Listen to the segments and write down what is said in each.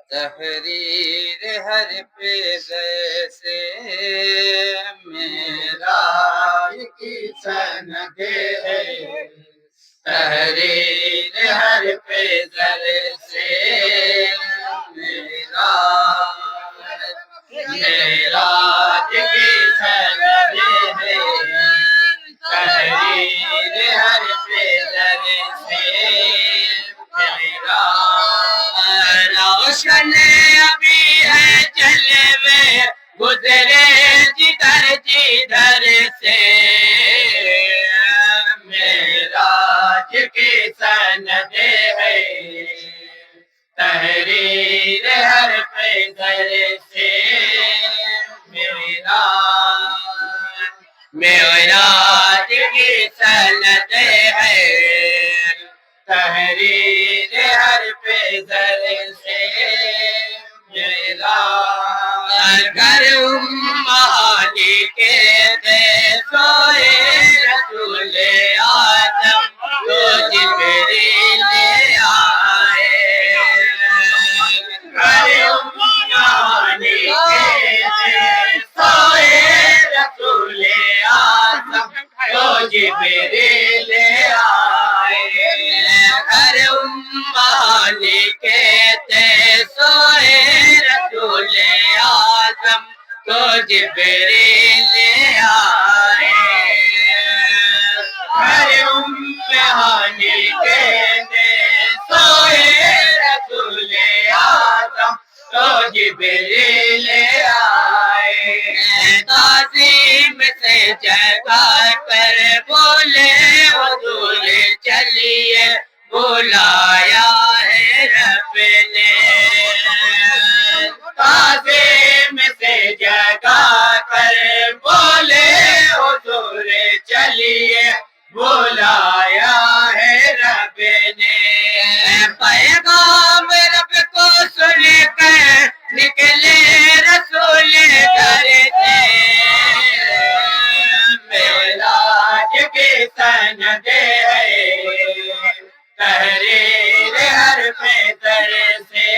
تحریر ہر پہ جیسے معراج کی سند ہے تحریر ہر پہ جیسے معراج کی سند ہے تحریر ہر پہ جیسے روشن ابھی ہے جلوے گزرے جدھر جدھر سے معراج کی سند ہے تحریر ہر پیدر سے معراج کی سند ہے تحریر ہر پیدر سے گھر مالی کے دے سوئے رسول آدم تو جبریل آئے گھر مالی کے دے سوئے رسول آدم تو جبریل آئے گھر مالی کے دے سوئے رسول آدم تو جبریل آئے ہر امتحانی کے دے سوئے رسول آدم تو جبریل آئے تعظیم سے جگا کر بولے حضور چلیے بلایا ہے رب نے تعظیم سے جگا کر بولے حضور چلیے بلایا ہے رب نے پیغام رب کو سن کر نکلے رسول گھر سے معراج کی سند ہے تحریر ہر پیدر سے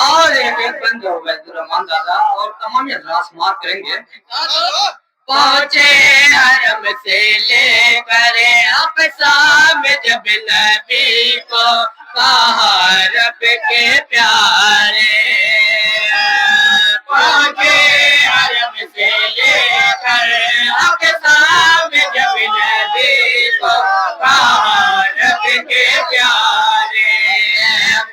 اور ایک بندے عبید الرحمان دادا اور تمام حضرات سماعت کریں گے پہنچے حرم سے لے کر اقصی میں جب نبی کو کہا رب کے پیارے پہنچے حرم سے لے کر اقصی میں جب نبی کو کہا رب کے پیارے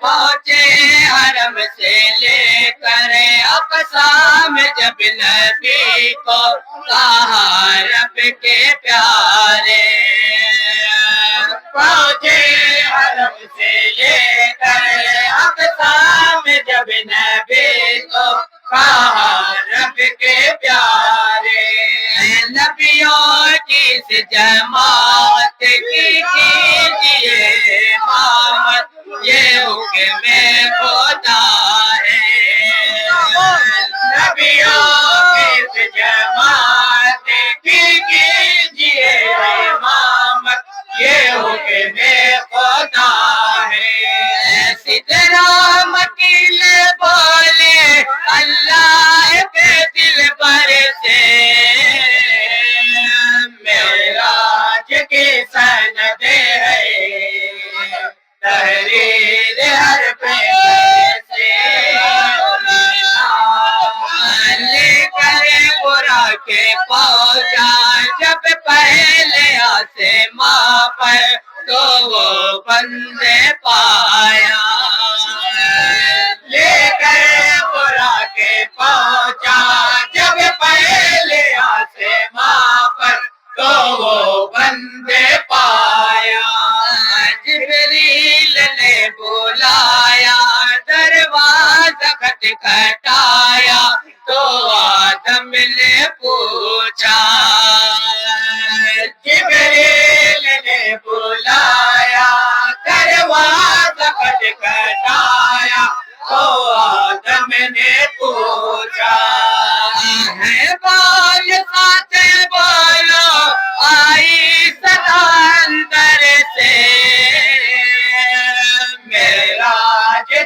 پہنچے حرم سے لے کر اقصی میں جب نبی کو کہا رب کے پیارے پہنچے حرم سے لے کر اقصی میں جب نبی کو کہا رب کے پیارے نبیوں کی اس جماعت کی کیجیے امامت یہ حکم خدا ہے نبیوں کی اس جماعت کی کیجیے امامت یہ حکم خدا ہے سدرا مکیل بولے اللہ کے دل پر سے معراج کی سند ہے تحریر ہر پیدر سے لے کر برا کے پہنچا جب پہلے آسماں پر تو وہ بندے پایا لے کر برا کے پہنچا جب پہلے آسماں پر تو وہ بندے پایا جبریل نے بلایا دروازہ کھٹکھٹایا تو آدم نے پوچھا جبریل نے بلایا دروازہ کھٹکھٹایا تو آدم نے پوچھا ہے بال ساتھ بولو آئی صدا اندر سے میرا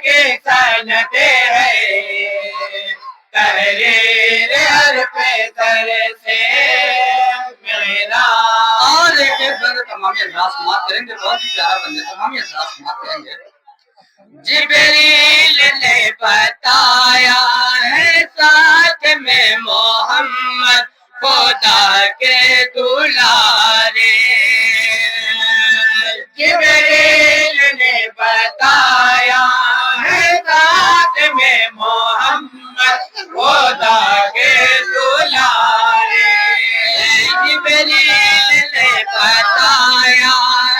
کی سنتے ہیں تحریر حرف زر سے میرا اور ایک بندے تمام اجلاس سماعت کریں گے بہت ہی پیارا بندے تمام اجلاس سماعت کریں گے جبریل نے بتایا ہے ساتھ میں محمد خدا کے دلارے جبریل نے بتایا ہے ساتھ میں محمد خدا کے دلارے جبریل نے بتایا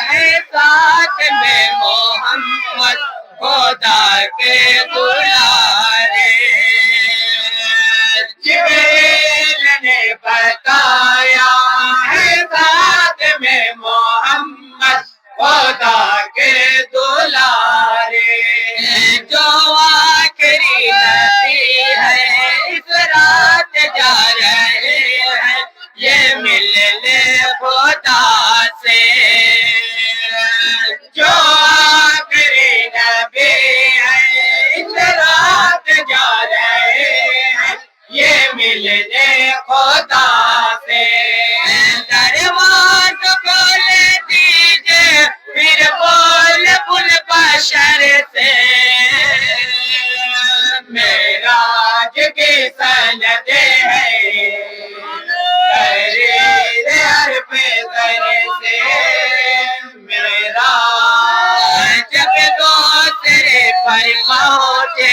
ہے ساتھ میں محمد خدا کے دلارے جبریل نے بتایا ہے ساتھ میں محمد خدا کے دلارے جو آخری نبی ہے اس رات جا رہے ہیں یہ ملنے خدا سے جو آخری نبی ہے اس رات جا رہے ہیں یہ ملنے خدا سے درواز کھول دیجئے پھر بول بل بشر سے معراج کی سندیں ہیں تحریر حرف زر سے میرا جب دوسرے پر پہنچے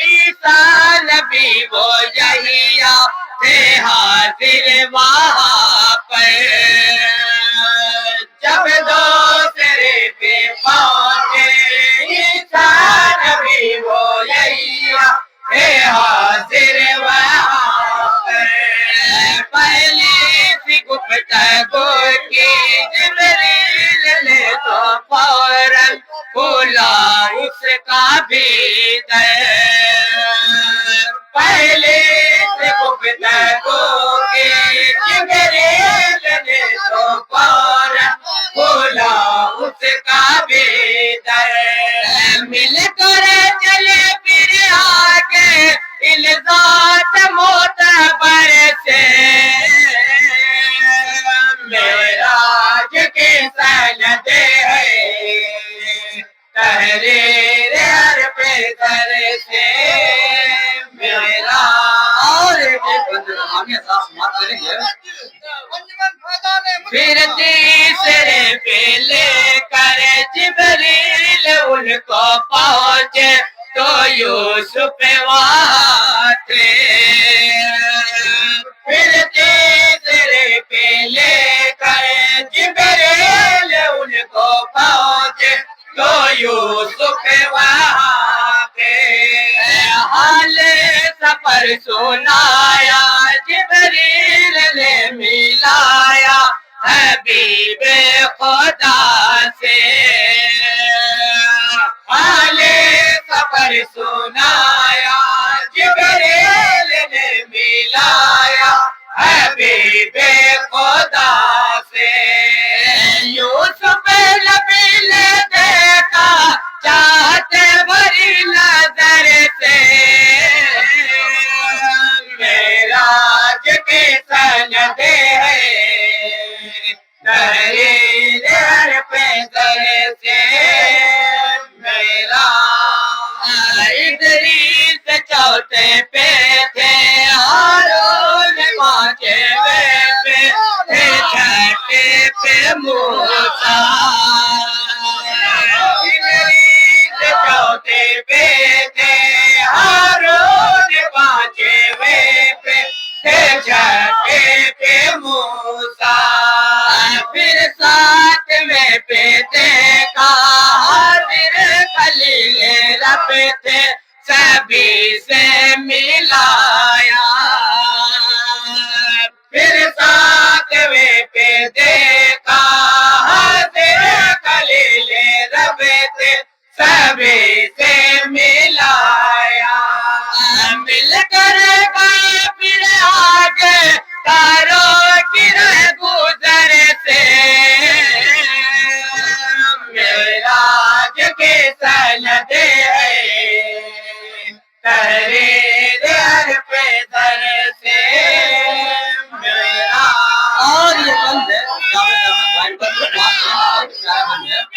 عیسیٰ نبی وہ یحییٰ تھے حاضر وہاں پر جب دوسرے پہ پہنچے عیسیٰ نبی وہ یحییٰ تھے حاضر وہاں پر پہلی سی گفتگو کی جبریل نے تو فوراً کھولا اس کا بھی در پہلی سی گفتگو کی جبریل نے تو فوراً کھولا اس کا بھی در مل کر چلے پھر آگے الذات معتبر سے معراج کی سندیں ہیں تحریر حرف زر سے میرا اور ایک بندے تمام احساس سماعت کریں گے پھر تیسرے پہ لے کر جبریل ان کو پہنچے تو یوسف وہاں تھے پھر تیسرے پہ لے کر جبریل ان کو پہنچے تو یوسف وہاں تھے حال سفر سنایا جبریل نے ملایا حبیب خدا سے حال سفر سنایا جبریل نے ملایا حبیب خدا سے یوسف نبی نے دیکھا چاہتے بھری نظر سے معراج کی سندیں ہیں تحریر حرف زر سے میرا ادریس چوتھے پہ تھے ہارون پانچویں پہ تھے چھٹے پہ موسیٰ ادریس چوتھے پہ تھے ہارون پانچویں پہ تھے چھٹے پہ موسیٰ پھر ساتویں پہ دیکھا حاضر خلیل رب تھے سبھی سے ملایا پھر ساتویں پہ دیکھا حاضر خلیل رب تھے سبھی سے ملایا مل کر گئے پھر آگے تاروں کی رہ گزر سے معراج کی سندیں ہیں تحریر حرف در سے میرا. اور یہ بند ہے جاوید احمد بھائی بند بہت پیارا بند ہے.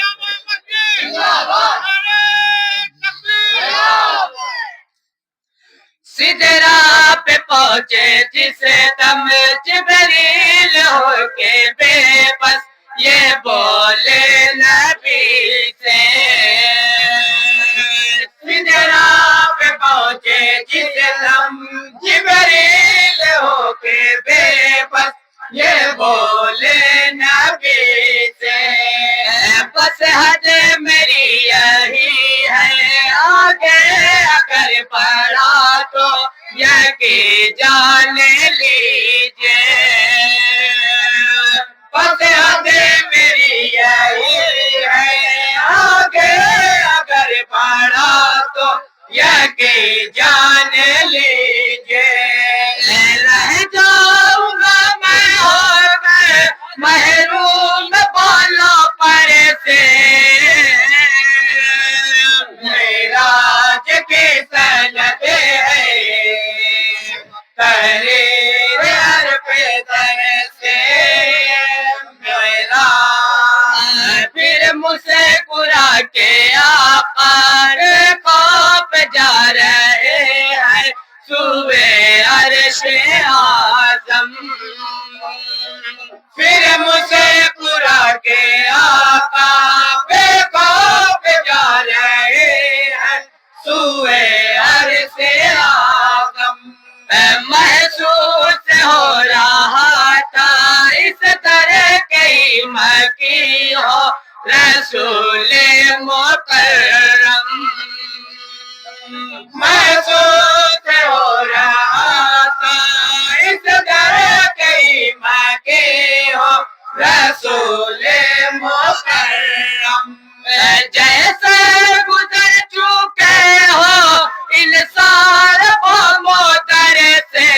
سدرا پہ پہنچے جس دم جبریل ہو کے بے بس یہ بولے نبی سے. سدرا پہ پہنچے جس دم جبریل ہو کے بے بس یہ بولے نبی سے. بس حد میری یہی ہے آگے اگر بڑھا تو یہ کہ جان لیجیے. بس حد میری یہی ہے آگے اگر بڑھا تو یہ کہ جان لیجیے. رہ جاؤں گا میں اور میں محروم بالا پر سے. معراج کی سند ہے تحریر حرف در سے میرا. پھر مسکرا کے آقا خواب جا رہے ہیں سوئے عرش اعظم. پھر مسکرا کے آقا بے خواب جا رہے ہیں سوئے عرش اعظم. محسوس ہو رہا تھا اس طرح کی مکی ہو رسول مکرم. محسوس ہو رہا تھا اس طرح کی مکی ہو رسول مکرم. جیسے گزر چکے ہو انسان موتر سے.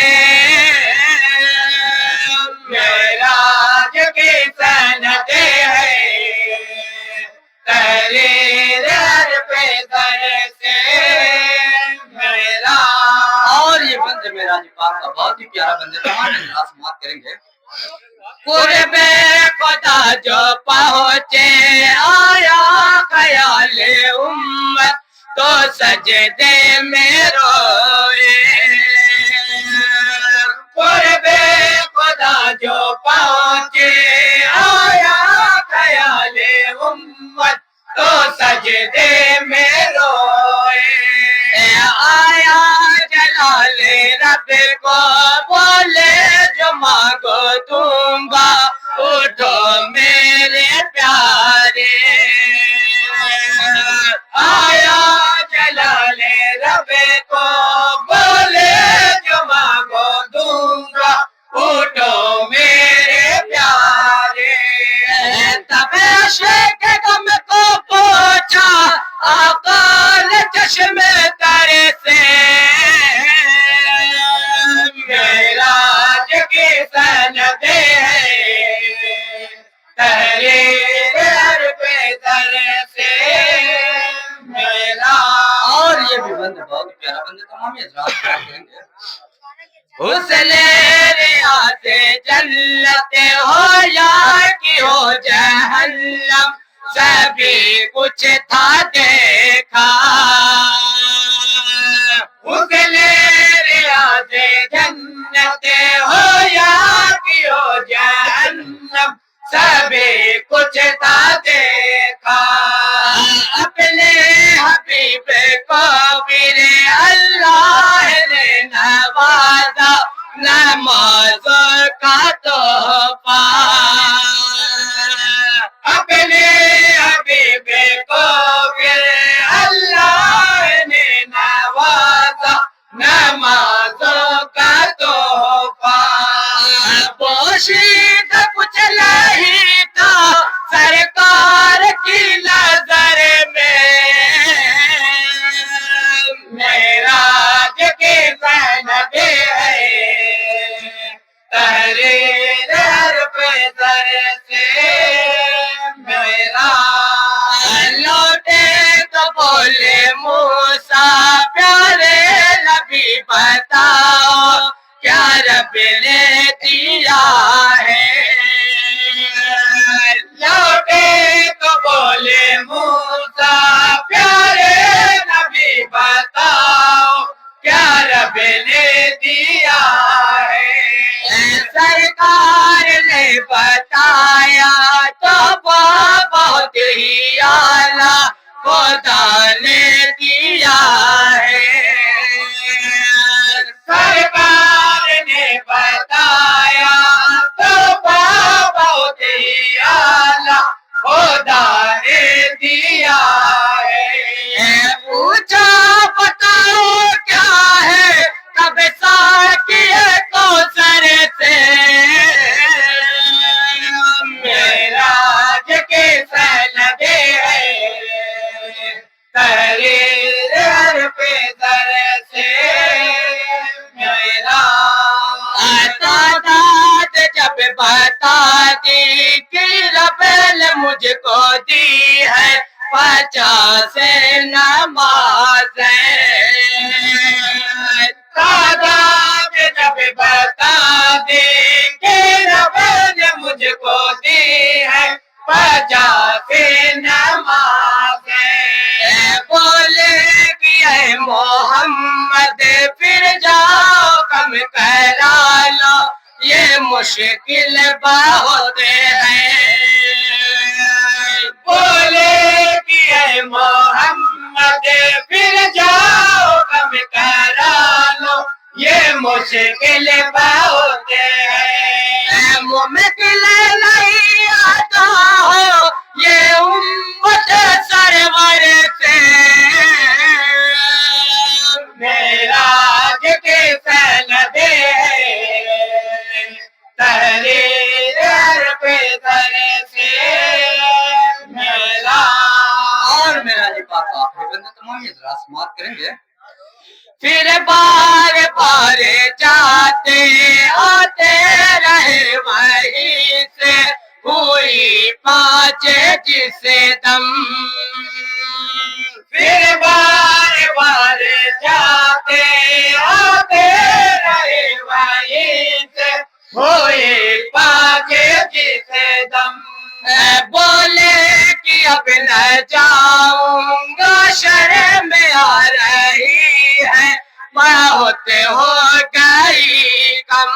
معراج کی سند ہے تحریر حرف در سے میرا. اور یہ بند معراج پاک کا بہت ہی پیارا بند ہے. تمام انداز سماعت کریں گے. قرب خدا جو پہنچے آیا خیال امت تو سجدے میں روئے. قرب خدا جو پہنچے آیا خیال امت تو سجدے میں روئے. آیا جلال رب کو بولے جو مانگو دوں گا اٹھو میرے پیارے. آیا جلال رب کو بولے جو مانگو دوں گا اٹھو میرے پیارے. تب عشق غم کو پوچھا آقا نے چشم تر سے. معراج کی سند ہے تحریر حرف در سے میرا. اور یہ بھی بند بہت پیارا بند ہے. تمام حضرات کریں گے. حسن ریاض جنت ہو یا کہ ہو جہنم سبھی کچھ تھا دیکھا. حسن ریاض جنت ہو یا کہ ہو جہنم سبھی کچھ تھا دیکھا. اپنے حبیب کو پھر اللہ نے نوازا نماز کا تحفہ. اپنے حبیب کو پھر اللہ نے نوازا نماز کا تحفہ. پوشیدہ کچھ نہیں تھا سرکار کی نظر میں. معراج کی سند ہے تحریر حرف در سے میرا. لوٹے تو بولے موسیٰ پیارے بتاؤ کیا رب نے دیا ہے لوٹے تو بولے موسیٰ پیارے نبی بتاؤ کیا رب نے دیا ہے سرکار نے بتایا تو بہت ہی اعلیٰ خدا نے دیا ہے سرکار نے بتایا تو بہت ہی اعلیٰ خدا نے دیا ہے پوچھا بتاؤ کیا ہے کب ساکیے کوثر سے معراج کے سلبے ہے تحریر ہر پیدر سے میرا تعداد جب بتا دی کہ رب نے مجھ کو دی ہے 50 نمازیں تعداد جب بتا دی کہ رب نے مجھ کو دی ہے 50 نمازیں بولے کہ اے محمد پھر جاؤ کم کرا لو یہ مشکل بہت ہے بولے کہ اے محمد پھر جاؤ کم کرا لو یہ مشکل بہت ہے ممکن نہیں آتا ہو یہ امت سرور سے معراج کے سلبے تحریر ہر پیدر سے میرا اور معراج پاک آخری بندے تمام حضرات سماعت کریں گے پھر بار بار جاتے آتے رہے وہیں سے ہوئی 5 جسے دم پھر بار بار جاتے آتے رہے وہیں سے ہوئی 5 جسے دم بولے کہ اب نہ جاؤں گا شرم آ رہی ہے بہت ہو گئی کم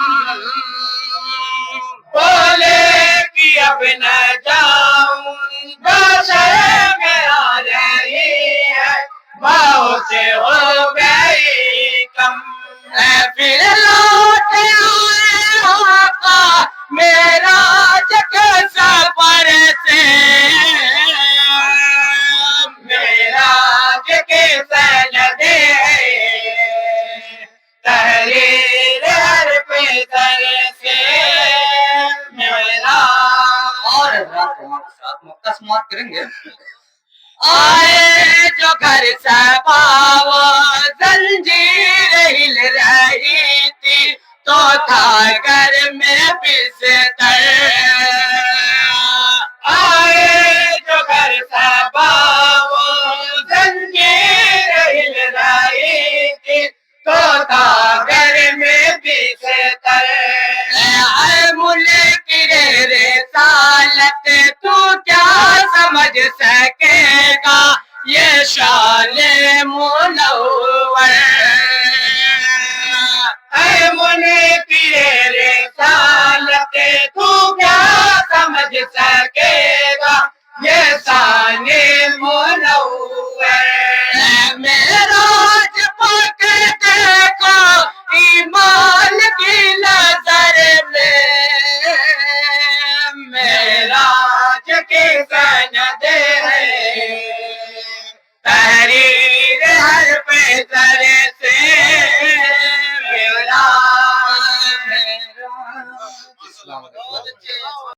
بولے کہ اب نہ جاؤں گا شرم آ رہی ہے بہت ہو گئی کم پھر لوٹ آئے آقا معراج کے سفر سے معراج کے سلبے تحریر ہر پیدر سے میرا اور حضرات وہاں کے ساتھ مختصمات کریں گے آئے جو گھر سبا وہ زنجیر ہل رہی تھی تو تھا گھر میں بستر آئے جو گھر سبا وہ زنجیر ہل رہی تھی تو تھا گھر میں بستر اے ملک رسالت تو کیا سمجھ سکے گا یہ شان منور اے ملک رسالت تو کیا سمجھ سکے گا یہ شان منور